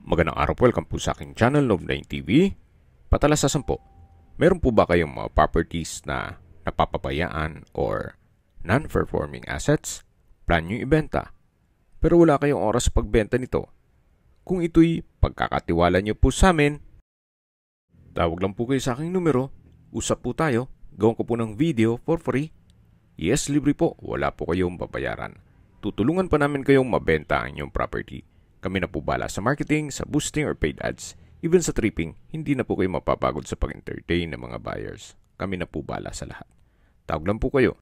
Magandang araw po, welcome po sa aking channel, Love9 TV. Patalasasan po, meron po ba kayong mga properties na napapabayaan or non-performing assets? Plan nyo ibenta, pero wala kayong oras sa pagbenta nito. Kung ito'y pagkakatiwala nyo po sa amin, tawag lang po kayo sa aking numero, usap po tayo, gawin ko po ng video for free. Yes, libre po, wala po kayong babayaran. Tutulungan pa namin kayong mabenta ang inyong property. Kami na po bala sa marketing, sa boosting or paid ads. Even sa tripping, hindi na po kayo mapapagod sa pag-entertain ng mga buyers. Kami na po bala sa lahat. Tawag lang po kayo.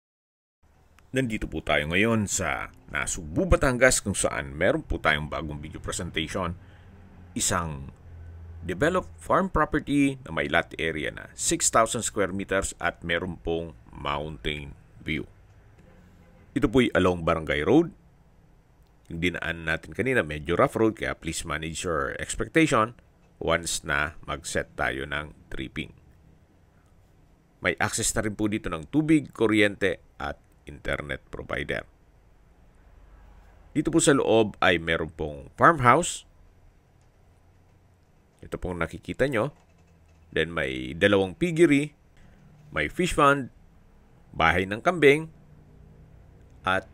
Nandito po tayo ngayon sa Nasugbu, Batangas kung saan meron po tayong bagong video presentation. Isang developed farm property na may lot area na 6,000 square meters at meron pong mountain view. Ito po'y along Barangay Road. Yung dinaan natin kanina, medyo rough road, kaya please manage your expectation once na mag-set tayo ng tripping. May access na rin po dito ng tubig, kuryente at internet provider. Dito po sa loob ay meron pong farmhouse. Ito pong nakikita nyo. Then may dalawang piggery, may fish pond, bahay ng kambing, at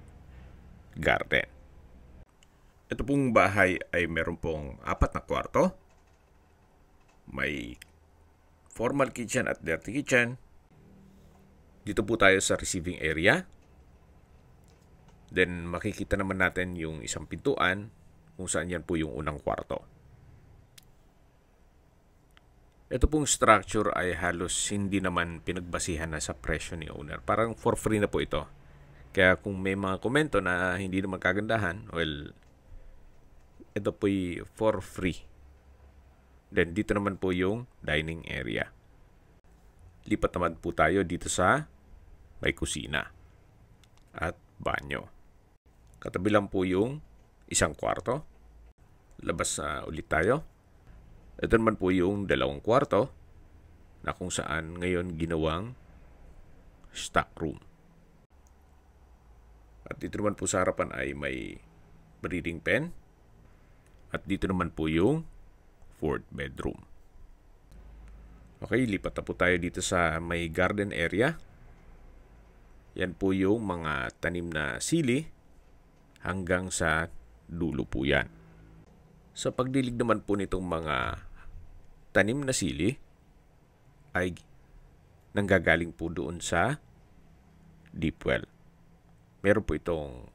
garden. Ito pong bahay ay meron pong 4 na kwarto. May formal kitchen at dirty kitchen. Dito po tayo sa receiving area. Then makikita naman natin yung isang pintuan kung saan yan po yung unang kwarto. Ito pong structure ay halos hindi naman pinagbasihan na sa presyo ni owner. Parang for free na po ito. Kaya kung may mga komento na hindi naman kagandahan, well, ito po'y for free. Then dito naman po yung dining area. Lipat naman po tayo dito sa may kusina at banyo. Katabi lang po yung isang kwarto. Labas na ulit tayo. Ito naman po yung dalawang kwarto na kung saan ngayon ginawang stock room. At dito naman po sa harapan ay may breeding pen. At dito naman po yung 4th bedroom. Okay, lipat na po tayo dito sa may garden area. Yan po yung mga tanim na sili hanggang sa dulo po yan. Sa pagdilig naman po nitong mga tanim na sili ay nanggagaling po doon sa deep well. Meron po itong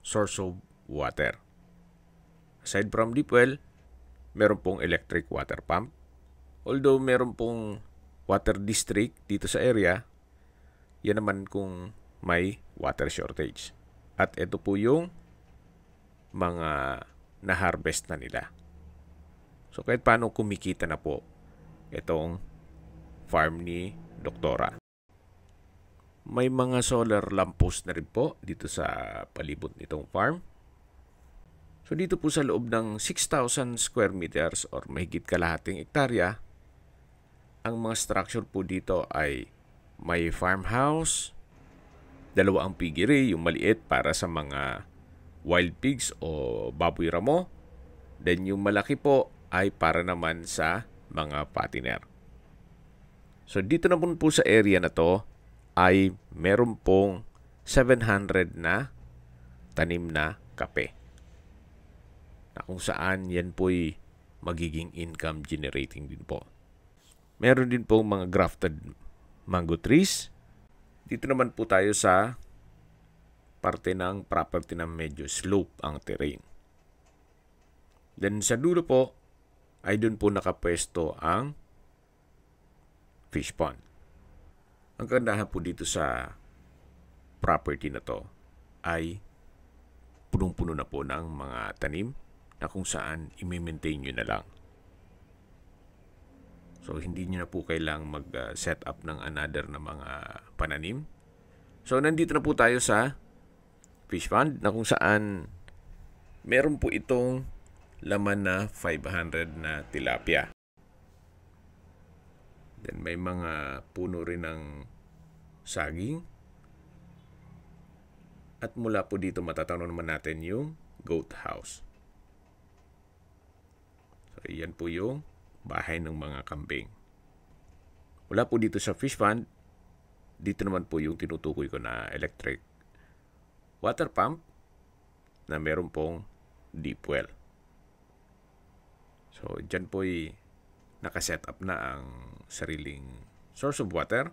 source of water. Aside from deep well, meron pong electric water pump. Although meron pong water district dito sa area, yan naman kung may water shortage. At ito po yung mga na-harvest na nila. So kahit paano kumikita na po itong farm ni Doktora. May mga solar lamppost na rin po dito sa palibot nitong farm. So dito po sa loob ng 6,000 square meters or mahigit kalahating hektarya, ang mga structure po dito ay may farmhouse, 2 ang piggery, yung maliit para sa mga wild pigs o baboy ramo. Then yung malaki po ay para naman sa mga patiner. So dito naman po sa area na to ay meron pong 700 na tanim na kape. Na kung saan yan po'y magiging income generating din po. Meron din pong mga grafted mango trees. Dito naman po tayo sa parte ng property na medyo slope ang terrain. Then sa dulo po ay doon po nakapwesto ang fish pond. Ang kagandahan po dito sa property na to ay punong-puno na po ng mga tanim na kung saan i-maintain nyo na lang. So, hindi nyo na po kailang mag-set up ng another na mga pananim. So, nandito na po tayo sa fish pond na kung saan meron po itong laman na 500 na tilapia. Then, may mga puno rin ng saging. At mula po dito matatanaw naman natin yung goat house. So, yan po yung bahay ng mga kambing. Wala po dito sa fish pond. Dito naman po yung tinutukoy ko na electric water pump na meron pong deep well. So, dyan po nakaset up na ang sariling source of water.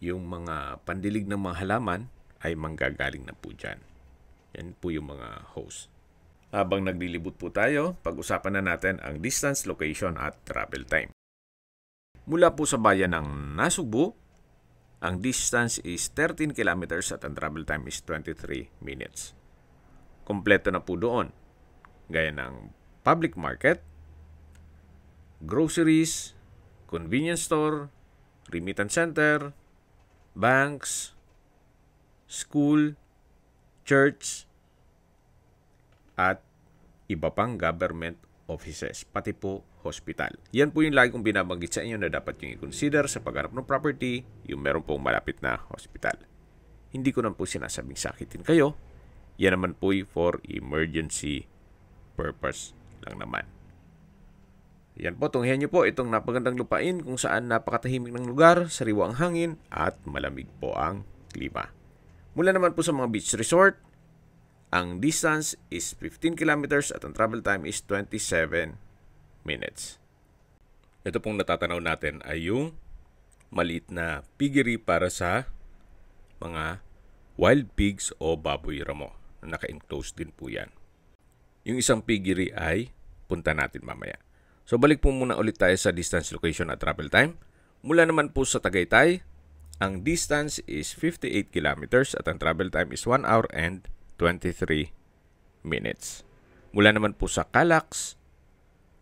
Yung mga pandilig ng mga halaman ay manggagaling na po dyan. Yan po yung mga hose. Habang naglilibot po tayo, pag-usapan na natin ang distance, location at travel time. Mula po sa bayan ng Nasugbu, ang distance is 13 kilometers at ang travel time is 23 minutes. Kompleto na po doon. Gaya ng public market, groceries, convenience store, remittance center, banks, school, church, at iba pang government offices, pati po hospital. Yan po yung lagi kong binabanggit sa inyo na dapat yung i-consider sa pagharap ng property, yung meron pong malapit na hospital. Hindi ko naman po sinasabing sakitin kayo. Yan naman po for emergency purpose lang naman. Yan po, tunghayan nyo po itong napagandang lupain kung saan napakatahimik ng lugar, sariwa ang hangin, at malamig po ang klima. Mula naman po sa mga beach resort, ang distance is 15 kilometers at ang travel time is 27 minutes. Ito pong natatanaw natin ay yung maliit na piggery para sa mga wild pigs o baboy ramo. Naka-enclosed din po yan. Yung isang piggery ay punta natin mamaya. So balik po muna ulit tayo sa distance, location at travel time. Mula naman po sa Tagaytay, ang distance is 58 kilometers at ang travel time is 1 hour and 23 minutes. Mula naman po sa Calax,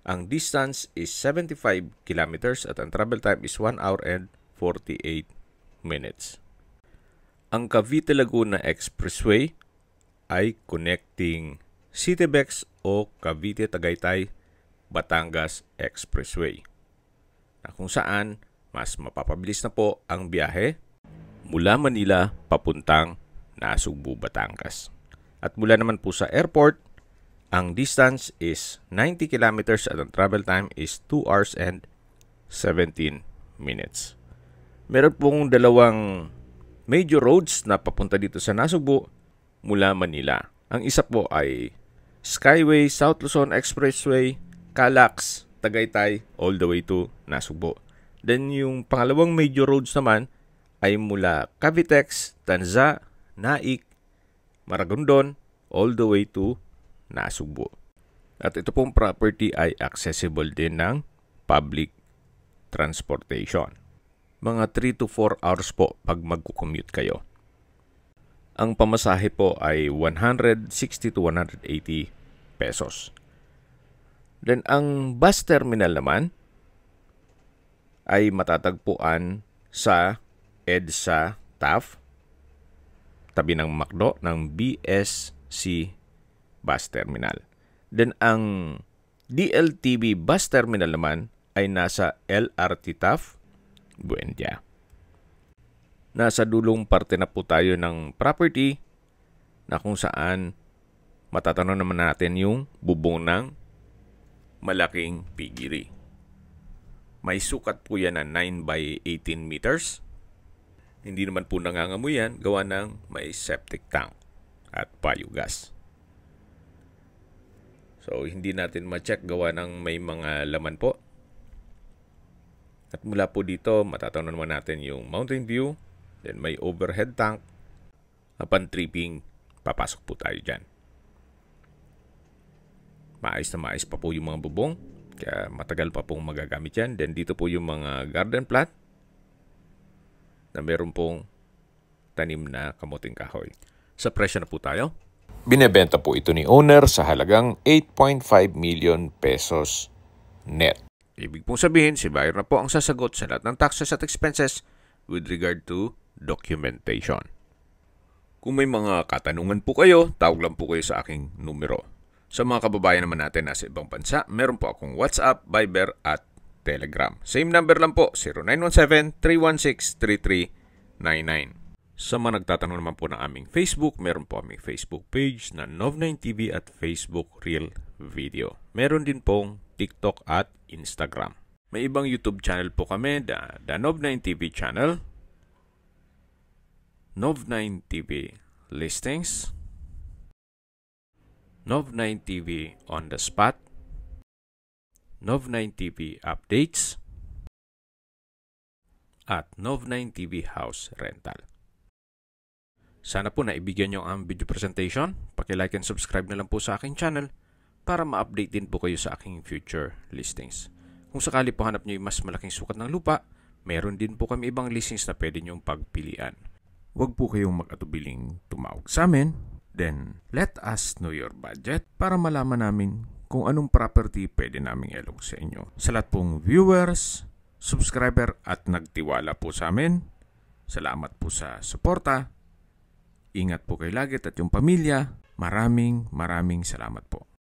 ang distance is 75 kilometers at ang travel time is 1 hour and 48 minutes. Ang Cavite-Laguna Expressway ay connecting Citebex o Cavite-Tagaytay Batangas Expressway, na kung saan mas mapapabilis na po ang biyahe mula Manila papuntang Nasugbu, Batangas. At mula naman po sa airport, ang distance is 90 kilometers at ang travel time is 2 hours and 17 minutes. Meron pong dalawang major roads na papunta dito sa Nasugbu mula Manila. Ang isa po ay Skyway, South Luzon Expressway, Calax, Tagaytay, all the way to Nasugbu. Then yung pangalawang major roads naman ay mula Cavitex, Tanza, Naik, Maragondon, all the way to Nasugbu. At ito pong property ay accessible din ng public transportation. Mga 3 to 4 hours po pag magkukommute kayo. Ang pamasahe po ay 160 to 180 pesos. Then ang bus terminal naman ay matatagpuan sa EDSA TAF, tabi ng McDo ng BSC Bus Terminal. Then ang DLTV Bus Terminal naman ay nasa LRT TAF, Buendia. Nasa dulong parte na po tayo ng property na kung saan matatanaw naman natin yung bubong ng malaking piggery. May sukat po yan na 9 by 18 meters. Hindi naman po nangangamoy yan, gawa ng may septic tank at biogas. So, hindi natin ma-check gawa ng may mga laman po. At mula po dito, matatanaw naman natin yung mountain view. Then may overhead tank. Upon tripping, papasok po tayo dyan. Maayos na maayos pa po yung mga bubong. Kaya matagal pa pong magagamit yan. Then dito po yung mga garden plot na meron pong tanim na kamuting kahoy. Sa presyo na po tayo. Binebenta po ito ni owner sa halagang 8.5 million pesos net. Ibig pong sabihin, si buyer na po ang sasagot sa lahat ng taxes at expenses with regard to documentation. Kung may mga katanungan po kayo, tawag lang po kayo sa aking numero. Sa mga kababayan naman natin nasa ibang bansa, meron po akong WhatsApp, Viber at Telegram. Same number lang po, 0917-316-3399. Sa mga nagtatanong naman po ng aming Facebook, meron po aming Facebook page na Nov9TV at Facebook Real Video. Meron din pong TikTok at Instagram. May ibang YouTube channel po kami, the Nov9 TV channel, Nov9 TV Listings, Nov9 TV On The Spot, Nov9 TV Updates, at Nov9 TV House Rental. Sana po naibigyan nyo ang video presentation. Paki-like and subscribe na lang po sa aking channel para ma-update din po kayo sa aking future listings. Kung sakali po hanap nyo yung mas malaking sukat ng lupa, meron din po kami ibang listings na pwede nyong pagpilian. Huwag po kayong mag-atubiling tumawag sa amin. Then, let us know your budget para malaman namin kung anong property pwede naming ilog sa inyo. Sa lahat pong viewers, subscriber at nagtiwala po sa amin, salamat po sa suporta. Ingat po kayo lagi at yung pamilya. Maraming salamat po.